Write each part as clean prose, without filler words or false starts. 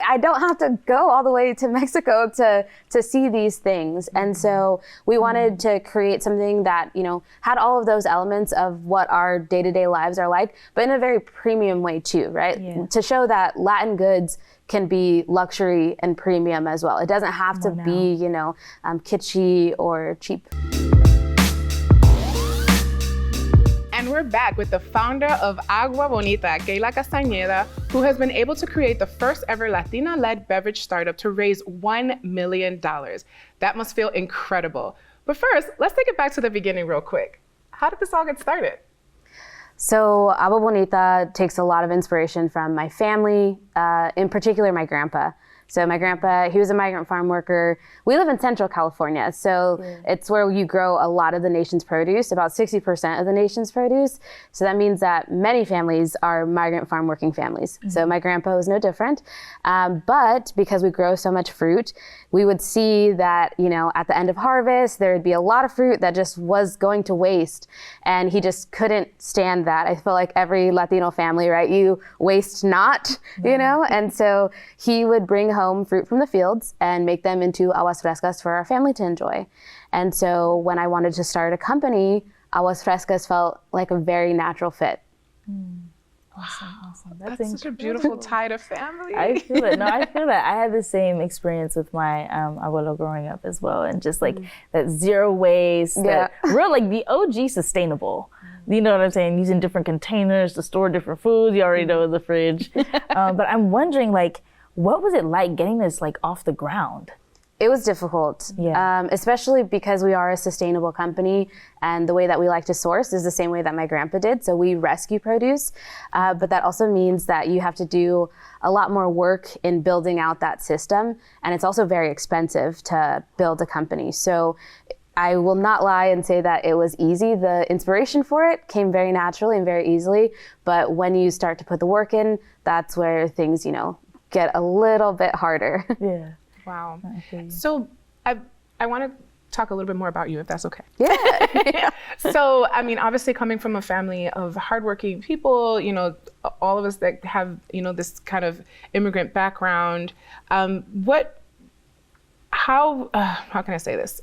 I don't have to go all the way to Mexico to see these things. And so we wanted to create something that, you know, had all of those elements of what our day-to-day lives are like, but in a very premium way too, right? Yeah. To show that Latin goods can be luxury and premium as well. It doesn't have to be, you know, kitschy or cheap. And we're back with the founder of Agua Bonita, Kayla Castañeda, who has been able to create the first ever Latina-led beverage startup to raise $1 million. That must feel incredible. But first, let's take it back to the beginning real quick. How did this all get started? So Agua Bonita takes a lot of inspiration from my family, in particular my grandpa. So my grandpa, he was a migrant farm worker. We live in Central California, so it's where you grow a lot of the nation's produce, about 60% of the nation's produce. So that means that many families are migrant farm working families. So my grandpa was no different. But because we grow so much fruit, we would see that, you know, at the end of harvest, there would be a lot of fruit that just was going to waste. And he just couldn't stand that. I feel like every Latino family, right? You waste not, you know? And so he would bring home fruit from the fields and make them into Aguas Frescas for our family to enjoy. And so when I wanted to start a company, Aguas Frescas felt like a very natural fit. Awesome. That's such a beautiful tie to family. I feel it. No, I feel that. I had the same experience with my abuelo growing up as well. And just like that zero waste, that real, like the OG sustainable. You know what I'm saying? Using different containers to store different foods. You already know the fridge. But I'm wondering, like, what was it like getting this like off the ground? It was difficult, especially because we are a sustainable company, and the way that we like to source is the same way that my grandpa did. So we rescue produce, but that also means that you have to do a lot more work in building out that system, and it's also very expensive to build a company. So I will not lie and say that it was easy. The inspiration for it came very naturally and very easily, but when you start to put the work in, that's where things, you know, get a little bit harder. Yeah. Wow. So I want to talk a little bit more about you, if that's okay. Yeah. So, I mean, obviously coming from a family of hardworking people, you know, all of us that have, you know, this kind of immigrant background, how can I say this?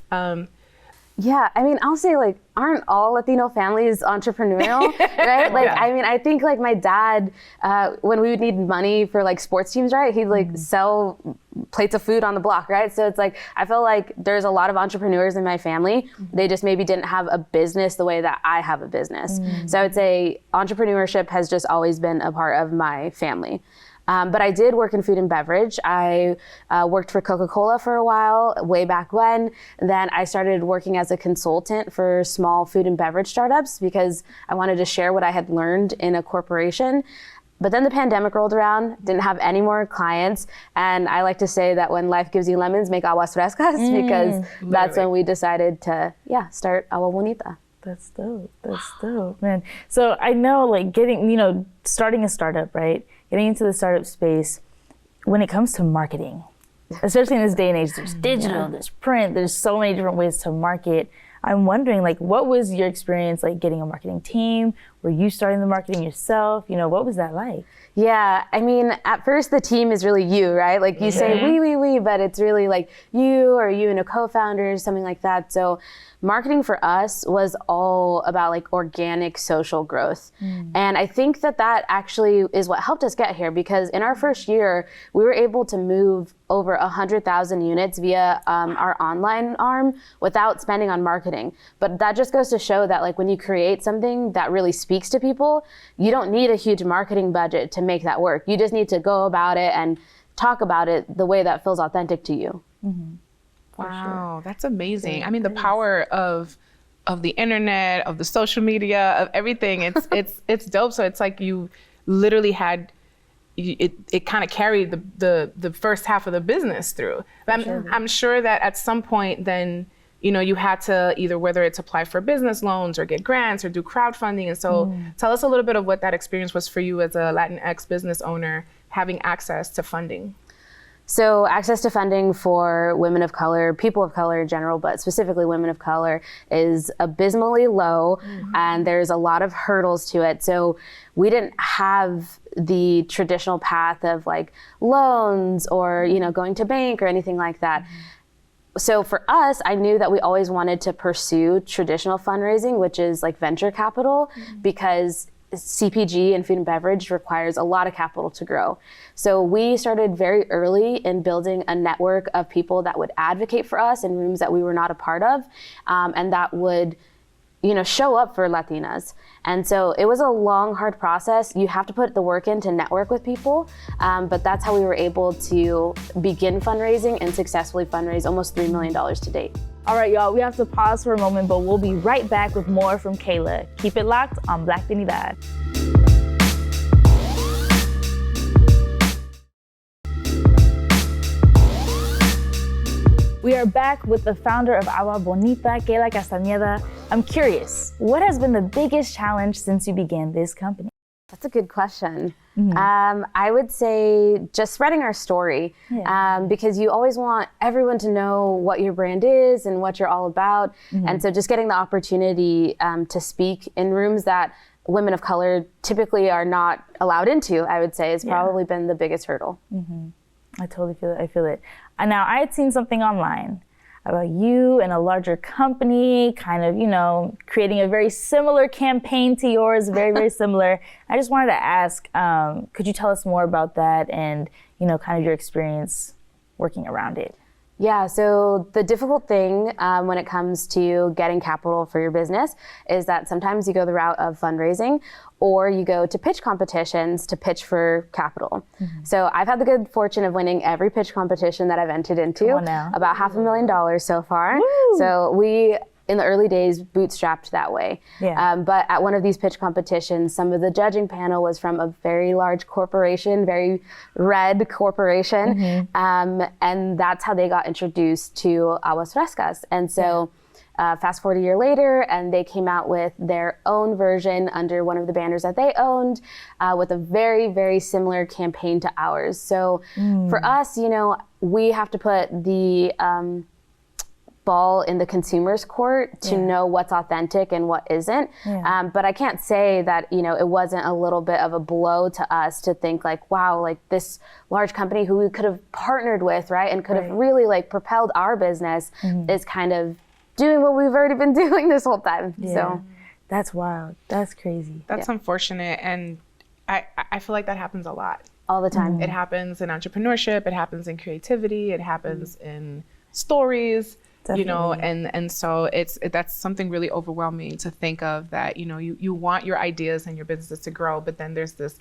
Yeah, I mean, I'll say, like, aren't all Latino families entrepreneurial, right? Like, I mean, I think, like, my dad, when we would need money for, like, sports teams, right, he'd, like, sell plates of food on the block, right? So it's, like, I feel like there's a lot of entrepreneurs in my family. They just maybe didn't have a business the way that I have a business. So I would say entrepreneurship has just always been a part of my family. But I did work in food and beverage. I worked for Coca-Cola for a while, way back when. Then I started working as a consultant for small food and beverage startups because I wanted to share what I had learned in a corporation. But then the pandemic rolled around, didn't have any more clients. And I like to say that when life gives you lemons, make aguas frescas, because that's when we decided to, start Agua Bonita. That's dope, man. So I know, like, starting a startup, right? Getting into the startup space, when it comes to marketing, especially in this day and age, there's digital, there's print, there's so many different ways to market. I'm wondering, like, what was your experience like getting a marketing team? Were you starting the marketing yourself? You know, what was that like? Yeah, I mean, at first the team is really you, right? Like you say we, but it's really like you or you and a co-founder, something like that. So marketing for us was all about like organic social growth. And I think that actually is what helped us get here, because in our first year, we were able to move over 100,000 units via our online arm without spending on marketing. But that just goes to show that, like, when you create something that really speaks to people, you don't need a huge marketing budget to make that work. You just need to go about it and talk about it the way that feels authentic to you. Wow, that's amazing. I mean, the power of the internet, of the social media, of everything. It's dope. So it's like you literally had it kind of carried the first half of the business through. But I'm sure that at some point then, you know, you had to either, whether it's apply for business loans or get grants or do crowdfunding. And so tell us a little bit of what that experience was for you as a Latinx business owner, having access to funding. So access to funding for women of color, people of color in general, but specifically women of color, is abysmally low, and there's a lot of hurdles to it. So we didn't have the traditional path of like loans or, you know, going to bank or anything like that. So for us, I knew that we always wanted to pursue traditional fundraising, which is like venture capital, because CPG and food and beverage requires a lot of capital to grow. So we started very early in building a network of people that would advocate for us in rooms that we were not a part of, and that would, you know, show up for Latinas. And so it was a long, hard process. You have to put the work in to network with people, but that's how we were able to begin fundraising and successfully fundraise almost $3 million to date. All right, y'all, we have to pause for a moment, but we'll be right back with more from Kayla. Keep it locked on Blacktinidad. We are back with the founder of Agua Bonita, Kayla Castañeda. I'm curious, what has been the biggest challenge since you began this company? That's a good question. I would say just spreading our story, because you always want everyone to know what your brand is and what you're all about. And so just getting the opportunity to speak in rooms that women of color typically are not allowed into, I would say, has probably been the biggest hurdle. I totally feel it. I feel it. And now I had seen something online about you and a larger company kind of, you know, creating a very similar campaign to yours, very, very similar. I just wanted to ask, could you tell us more about that and, you know, kind of your experience working around it? Yeah, so the difficult thing when it comes to getting capital for your business is that sometimes you go the route of fundraising or you go to pitch competitions to pitch for capital. So I've had the good fortune of winning every pitch competition that I've entered into, about $500,000 so far. Woo! So we, in the early days, bootstrapped that way. But at one of these pitch competitions, some of the judging panel was from a very large corporation, very red corporation. And that's how they got introduced to Aguas Frescas. And so fast forward a year later, and they came out with their own version under one of the banners that they owned, with a very, very similar campaign to ours. So for us, you know, we have to put the ball in the consumer's court to know what's authentic and what isn't. But I can't say that, you know, it wasn't a little bit of a blow to us to think like, wow, like this large company who we could have partnered with, right, and could have really like propelled our business is kind of doing what we've already been doing this whole time. So that's wild. That's crazy. That's unfortunate. And I feel like that happens a lot. All the time. It happens in entrepreneurship, it happens in creativity, it happens in stories. Definitely. You know, and so that's something really overwhelming to think of, that, you know, you want your ideas and your businesses to grow, but then there's this,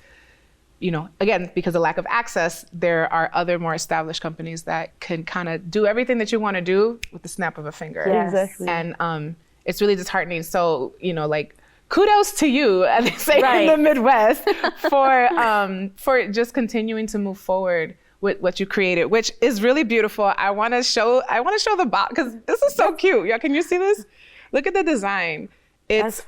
you know, again, because of lack of access, there are other more established companies that can kind of do everything that you want to do with the snap of a finger. Exactly. And it's really disheartening. So, you know, like, kudos to you, as they say in the Midwest, for just continuing to move forward with what you created, which is really beautiful. I want to show the box, because this is so cute. Y'all, can you see this? Look at the design. It's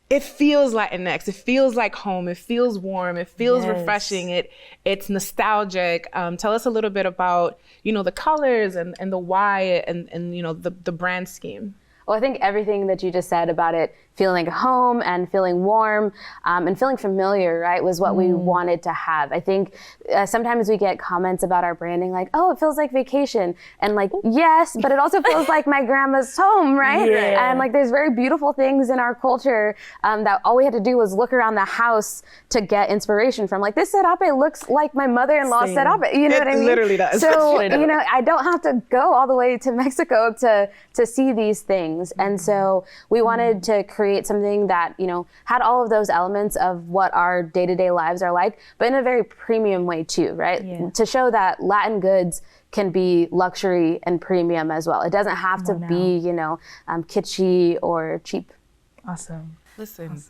it feels Latinx. It feels like home. It feels warm. It feels refreshing. It's nostalgic. Tell us a little bit about, you know, the colors and the why and you know, the brand scheme. Well, I think everything that you just said about it feeling home and feeling warm and feeling familiar, right, was what we wanted to have. I think sometimes we get comments about our branding like, oh, it feels like vacation. And like, yes, but it also feels like my grandma's home, right? And like, there's very beautiful things in our culture that all we had to do was look around the house to get inspiration from. Like, this serape looks like my mother-in-law's serape. You know what I mean? It literally does. So, you know, I don't have to go all the way to Mexico to see these things. And so we wanted to create something that, you know, had all of those elements of what our day-to-day lives are like, but in a very premium way too, right? To show that Latin goods can be luxury and premium as well. It doesn't have to be, you know, kitschy or cheap. Awesome. Listen,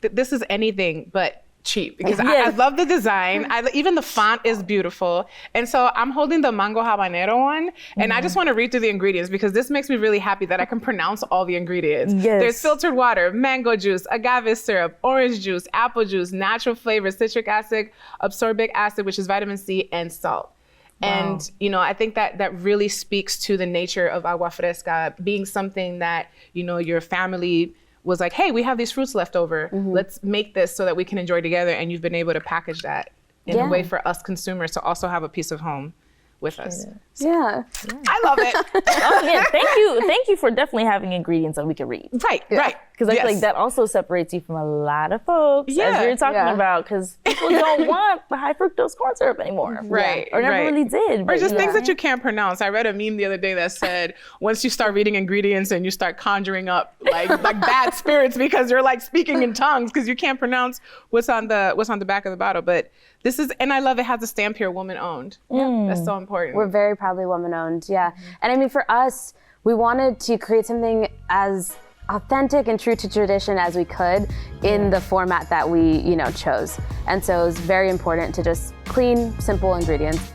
this is anything but cheap, because I love the design. Even the font is beautiful. And so I'm holding the mango habanero one, and I just want to read through the ingredients, because this makes me really happy that I can pronounce all the ingredients. There's filtered water, mango juice, agave syrup, orange juice, apple juice, natural flavors, citric acid, ascorbic acid, which is vitamin C, and salt. And, you know, I think that really speaks to the nature of Agua Fresca being something that, you know, your family was like, hey, we have these fruits left over. Let's make this so that we can enjoy together. And you've been able to package that in a way for us consumers to also have a piece of home with us. Yeah. I love it. Again, thank you for definitely having ingredients that we can read. Right. Because I feel like that also separates you from a lot of folks, as you're talking about, because people don't want the high fructose corn syrup anymore. Right. Or never really did. Or just things that you can't pronounce. I read a meme the other day that said, once you start reading ingredients and you start conjuring up like bad spirits because you're like speaking in tongues because you can't pronounce what's on the back of the bottle. But this is, and I love it has a stamp here, woman owned. That's so important. We're very proudly woman owned, And I mean, for us, we wanted to create something as authentic and true to tradition as we could in the format that we, chose. And so it was very important to just clean, simple ingredients.